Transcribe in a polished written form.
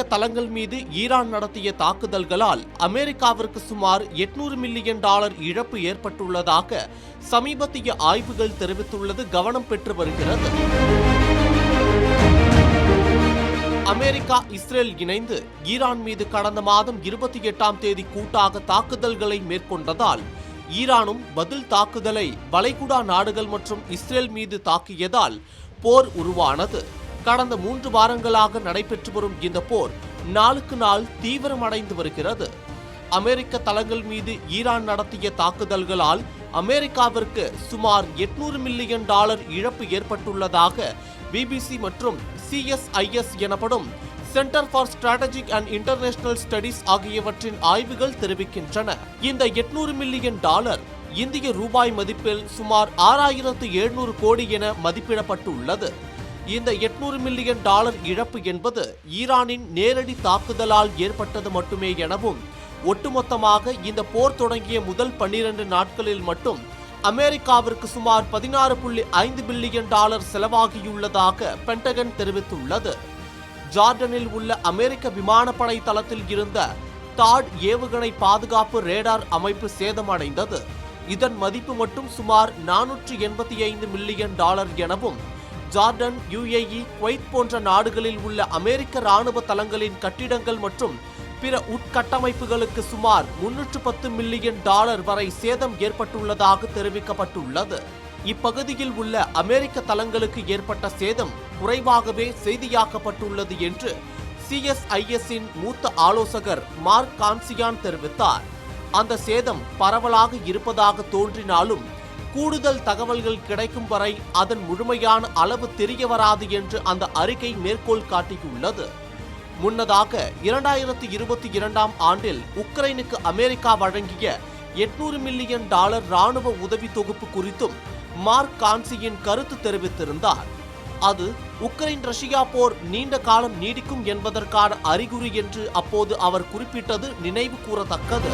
அமெரிக்க தளங்கள் மீது ஈரான் நடத்திய தாக்குதல்களால் அமெரிக்காவிற்கு சுமார் $800 மில்லியன் இழப்பு ஏற்பட்டுள்ளதாக சமீபத்திய ஆய்வுகள் தெரிவித்துள்ளது கவனம் பெற்று வருகிறது. அமெரிக்கா, இஸ்ரேல் இணைந்து ஈரான் மீது கடந்த மாதம் 28ஆம் தேதி கூட்டாக தாக்குதல்களை மேற்கொண்டதால் ஈரானும் பதில் தாக்குதலை வளைகுடா நாடுகள் மற்றும் இஸ்ரேல் மீது தாக்கியதால் போர் உருவானது. கடந்த 3 வாரங்களாக நடைபெற்று வரும் இந்த போர் நாளுக்கு நாள் தீவிரமடைந்து வருகிறது. அமெரிக்க தளங்கள் மீது ஈரான் நடத்திய தாக்குதல்களால் அமெரிக்காவிற்கு சுமார் $800 மில்லியன் இழப்பு ஏற்பட்டுள்ளதாக பிபிசி மற்றும் CSIS எனப்படும் centre for strategic and international studies ஆகியவற்றின் ஆய்வுகள் தெரிவிக்கின்றன. இந்த $800 மில்லியன் இந்திய ரூபாய் மதிப்பில் சுமார் 6700 கோடி என மதிப்பிடப்பட்டுள்ளது. இந்த $800 மில்லியன் இழப்பு என்பது ஈரானின் நேரடி தாக்குதலால் ஏற்பட்டது மட்டுமே எனவும், ஒட்டுமொத்தமாக இந்த போர் தொடங்கிய முதல் 12 நாட்களில் மட்டும் அமெரிக்காவிற்கு சுமார் $16.5 பில்லியன் செலவாகியுள்ளதாக பென்டகன் தெரிவித்துள்ளது. ஜார்டனில் உள்ள அமெரிக்க விமானப்படை தளத்தில் இருந்த தாட் ஏவுகணை பாதுகாப்பு ரேடார் அமைப்பு சேதமடைந்தது. இதன் மதிப்பு மட்டும் சுமார் $485 மில்லியன் எனவும், ஜார்டன், UAE, குவைத் போன்ற நாடுகளில் உள்ள அமெரிக்க ராணுவ தளங்களின் கட்டிடங்கள் மற்றும் பிற உட்கட்டமைப்புகளுக்கு சுமார் $310 மில்லியன் வரை சேதம் ஏற்பட்டுள்ளதாக தெரிவிக்கப்பட்டுள்ளது. இப்பகுதியில் உள்ள அமெரிக்க தளங்களுக்கு ஏற்பட்ட சேதம் குறைவாகவே செய்தியாக்கப்பட்டுள்ளது என்று CSIS-இன் மூத்த ஆலோசகர் மார்க் கான்சியான் தெரிவித்தார். அந்த சேதம் பரவலாக இருப்பதாக தோன்றினாலும் கூடுதல் தகவல்கள் கிடைக்கும் வரை அதன் முழுமையான அளவு தெரிய வராது என்று அந்த அறிக்கை மேற்கோள் காட்டியுள்ளது. முன்னதாக 2022ஆம் ஆண்டில் உக்ரைனுக்கு அமெரிக்கா வழங்கிய $800 மில்லியன் ராணுவ உதவி தொகுப்பு குறித்தும் மார்க் கான்சியின் கருத்து தெரிவித்திருந்தார். அது உக்ரைன் ரஷ்யா போர் நீண்ட காலம் நீடிக்கும் என்பதற்கான அறிகுறி என்று அப்போது அவர் குறிப்பிட்டது நினைவு கூறத்தக்கது.